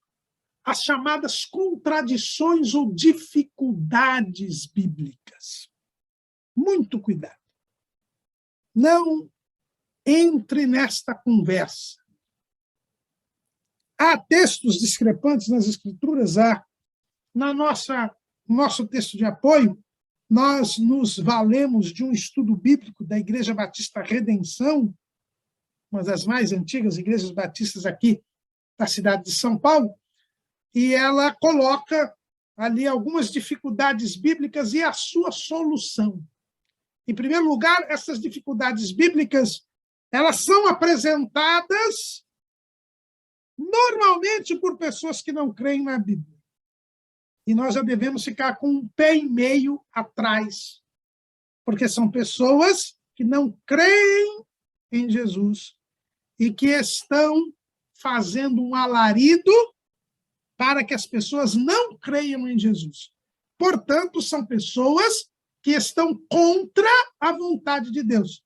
as chamadas contradições ou dificuldades bíblicas. Muito cuidado. Não entre nesta conversa. Há textos discrepantes nas Escrituras, há. No nosso texto de apoio, nós nos valemos de um estudo bíblico da Igreja Batista Redenção, uma das mais antigas igrejas batistas aqui da cidade de São Paulo, e ela coloca ali algumas dificuldades bíblicas e a sua solução. Em primeiro lugar, essas dificuldades bíblicas, elas são apresentadas normalmente por pessoas que não creem na Bíblia. E nós já devemos ficar com um pé e meio atrás, porque são pessoas que não creem em Jesus e que estão fazendo um alarido para que as pessoas não creiam em Jesus. Portanto, são pessoas que estão contra a vontade de Deus.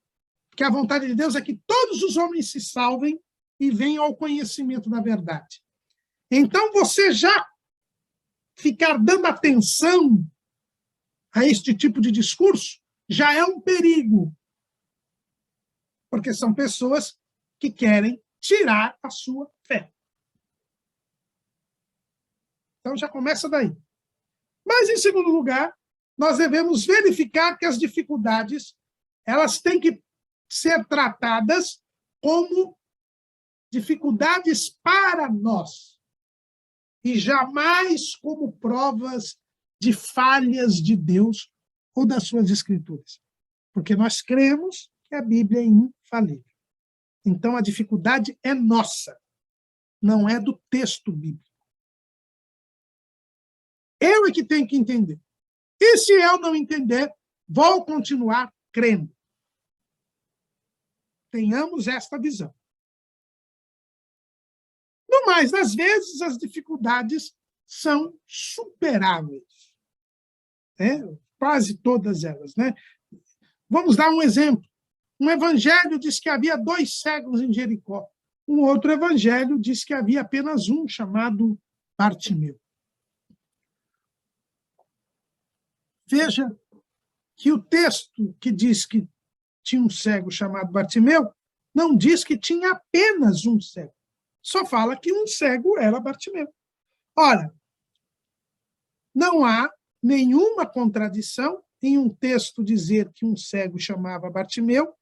Porque a vontade de Deus é que todos os homens se salvem e venham ao conhecimento da verdade. Então, você já ficar dando atenção a este tipo de discurso já é um perigo, porque são pessoas que querem tirar a sua fé. Então, já começa daí. Mas, em segundo lugar, nós devemos verificar que as dificuldades elas têm que ser tratadas como dificuldades para nós e jamais como provas de falhas de Deus ou das suas Escrituras. Porque nós cremos que a Bíblia é infalível. Então, a dificuldade é nossa, não é do texto bíblico. Eu é que tenho que entender. E se eu não entender, vou continuar crendo. Tenhamos esta visão. No mais das vezes, as dificuldades são superáveis. Quase todas elas. Né? Vamos dar um exemplo. Um evangelho diz que havia 2 cegos em Jericó. Um outro evangelho diz que havia apenas um, chamado Bartimeu. Veja que o texto que diz que tinha um cego chamado Bartimeu não diz que tinha apenas um cego. Só fala que um cego era Bartimeu. Ora, não há nenhuma contradição em um texto dizer que um cego chamava Bartimeu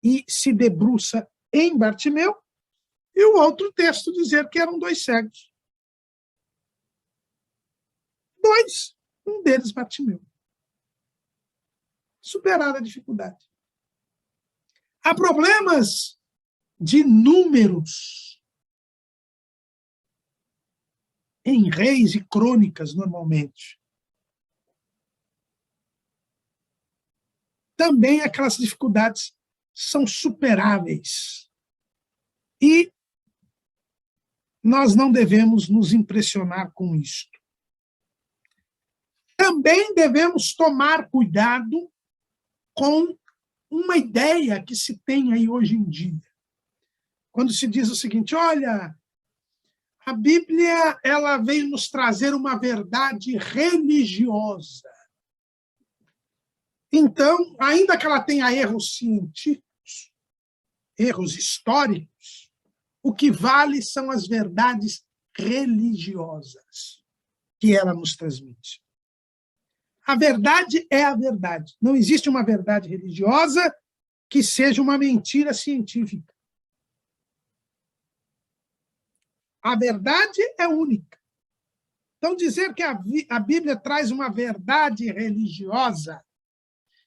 e se debruça em Bartimeu, e o outro texto dizer que eram 2 cegos. 2, um deles Bartimeu. Superar a dificuldade. Há problemas de números em reis e crônicas, normalmente. Também aquelas dificuldades são superáveis. E nós não devemos nos impressionar com isto. Também devemos tomar cuidado com uma ideia que se tem aí hoje em dia. Quando se diz o seguinte, olha, a Bíblia ela veio nos trazer uma verdade religiosa. Então, ainda que ela tenha erros científicos, erros históricos, o que vale são as verdades religiosas que ela nos transmite. A verdade é a verdade. Não existe uma verdade religiosa que seja uma mentira científica. A verdade é única. Então, dizer que a Bíblia traz uma verdade religiosa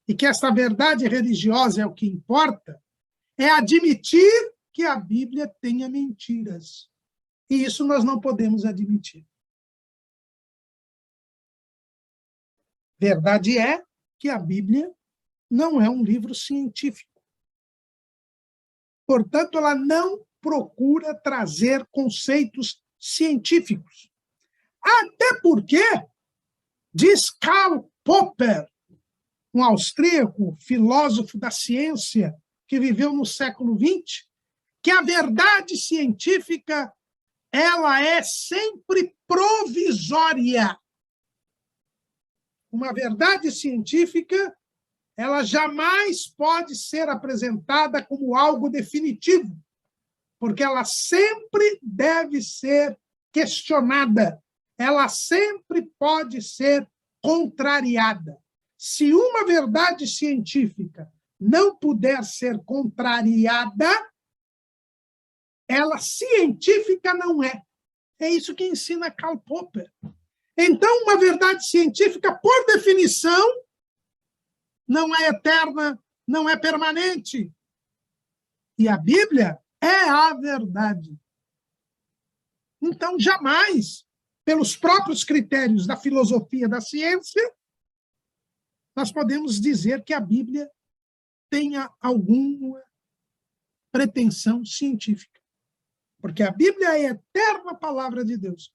e que esta verdade religiosa é o que importa, é admitir que a Bíblia tenha mentiras. E isso nós não podemos admitir. Verdade é que a Bíblia não é um livro científico. Portanto, ela não procura trazer conceitos científicos. Até porque, diz Karl Popper, um austríaco, filósofo da ciência, que viveu no século XX, que a verdade científica ela é sempre provisória. Uma verdade científica ela jamais pode ser apresentada como algo definitivo, porque ela sempre deve ser questionada, ela sempre pode ser contrariada. Se uma verdade científica não puder ser contrariada, ela científica não é. É isso que ensina Karl Popper. Então, uma verdade científica, por definição, não é eterna, não é permanente. E a Bíblia é a verdade. Então, jamais, pelos próprios critérios da filosofia da ciência, nós podemos dizer que a Bíblia tenha alguma pretensão científica. Porque a Bíblia é a eterna palavra de Deus.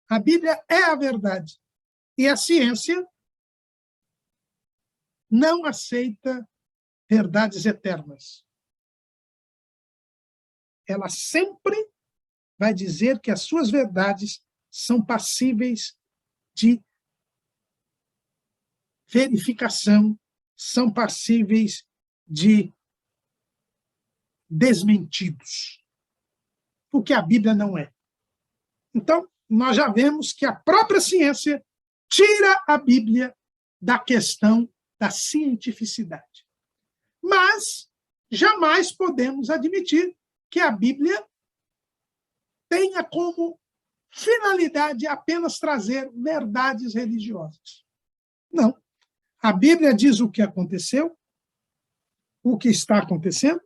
A Bíblia é a verdade. E a ciência não aceita verdades eternas. Ela sempre vai dizer que as suas verdades são passíveis de verificação, são passíveis de desmentidos. O que a Bíblia não é. Então, nós já vemos que a própria ciência tira a Bíblia da questão da cientificidade. Mas jamais podemos admitir que a Bíblia tenha como finalidade apenas trazer verdades religiosas. Não. A Bíblia diz o que aconteceu, o que está acontecendo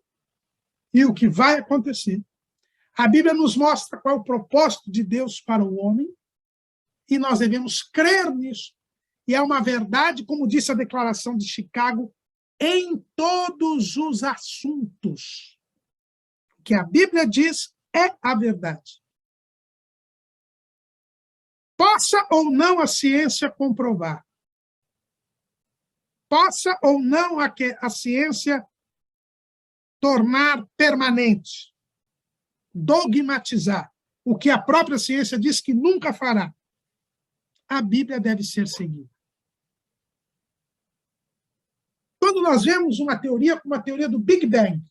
e o que vai acontecer. A Bíblia nos mostra qual é o propósito de Deus para o homem e nós devemos crer nisso. E é uma verdade, como disse a Declaração de Chicago, em todos os assuntos. O que a Bíblia diz é a verdade. Possa ou não a ciência comprovar, possa ou não a ciência tornar permanente, dogmatizar, o que a própria ciência diz que nunca fará, a Bíblia deve ser seguida. Quando nós vemos uma teoria como a teoria do Big Bang,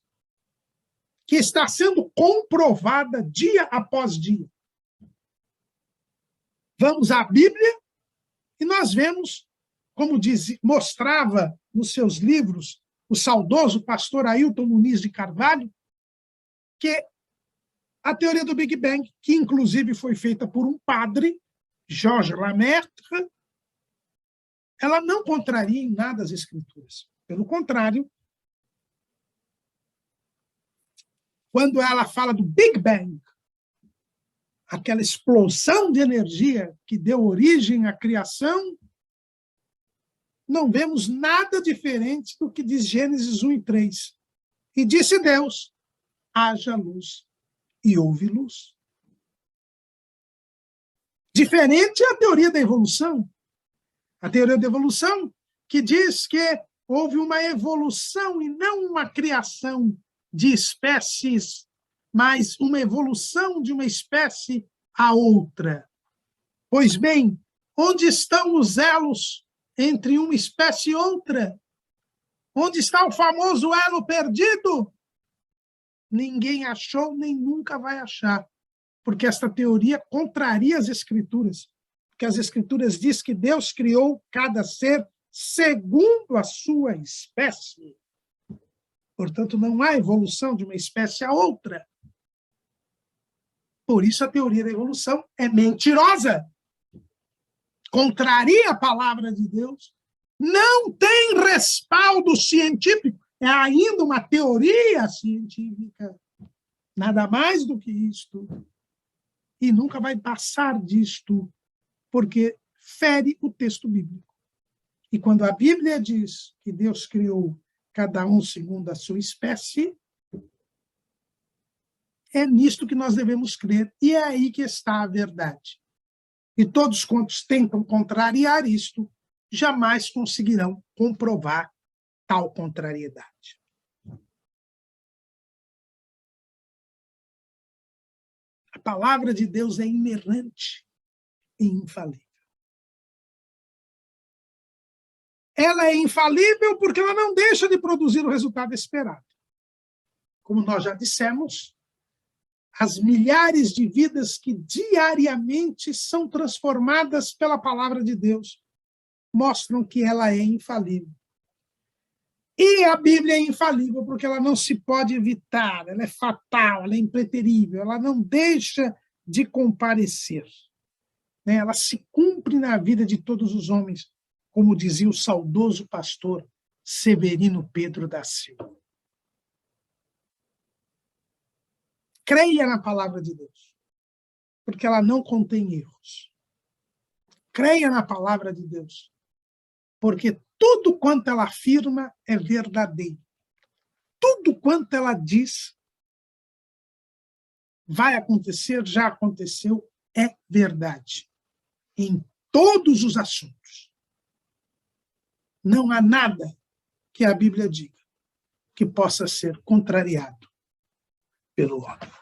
que está sendo comprovada dia após dia, vamos à Bíblia e nós vemos, como mostrava nos seus livros o saudoso pastor Ailton Muniz de Carvalho, que a teoria do Big Bang, que inclusive foi feita por um padre, Georges Lemaitre, ela não contraria em nada as Escrituras. Pelo contrário, quando ela fala do Big Bang, aquela explosão de energia que deu origem à criação, não vemos nada diferente do que diz Gênesis 1 e 3. E disse Deus, haja luz, e houve luz. Diferente é a teoria da evolução. A teoria da evolução que diz que houve uma evolução e não uma criação de espécies, mas uma evolução de uma espécie a outra. Pois bem, onde estão os elos entre uma espécie e outra? Onde está o famoso elo perdido? Ninguém achou, nem nunca vai achar, porque esta teoria contraria as Escrituras, porque as Escrituras dizem que Deus criou cada ser segundo a sua espécie. Portanto, não há evolução de uma espécie a outra. Por isso, a teoria da evolução é mentirosa. Contraria a palavra de Deus. Não tem respaldo científico. É ainda uma teoria científica. Nada mais do que isto. E nunca vai passar disto, porque fere o texto bíblico. E quando a Bíblia diz que Deus criou cada um segundo a sua espécie, é nisto que nós devemos crer, e é aí que está a verdade. E todos quantos tentam contrariar isto, jamais conseguirão comprovar tal contrariedade. A palavra de Deus é inerrante e infalível. Ela é infalível porque ela não deixa de produzir o resultado esperado. Como nós já dissemos, as milhares de vidas que diariamente são transformadas pela palavra de Deus mostram que ela é infalível. E a Bíblia é infalível porque ela não se pode evitar, ela é fatal, ela é impreterível, ela não deixa de comparecer. Ela se cumpre na vida de todos os homens, como dizia o saudoso pastor Severino Pedro da Silva. Creia na palavra de Deus, porque ela não contém erros. Creia na palavra de Deus, porque tudo quanto ela afirma é verdadeiro. Tudo quanto ela diz vai acontecer, já aconteceu, é verdade. Em todos os assuntos. Não há nada que a Bíblia diga que possa ser contrariado pelo homem.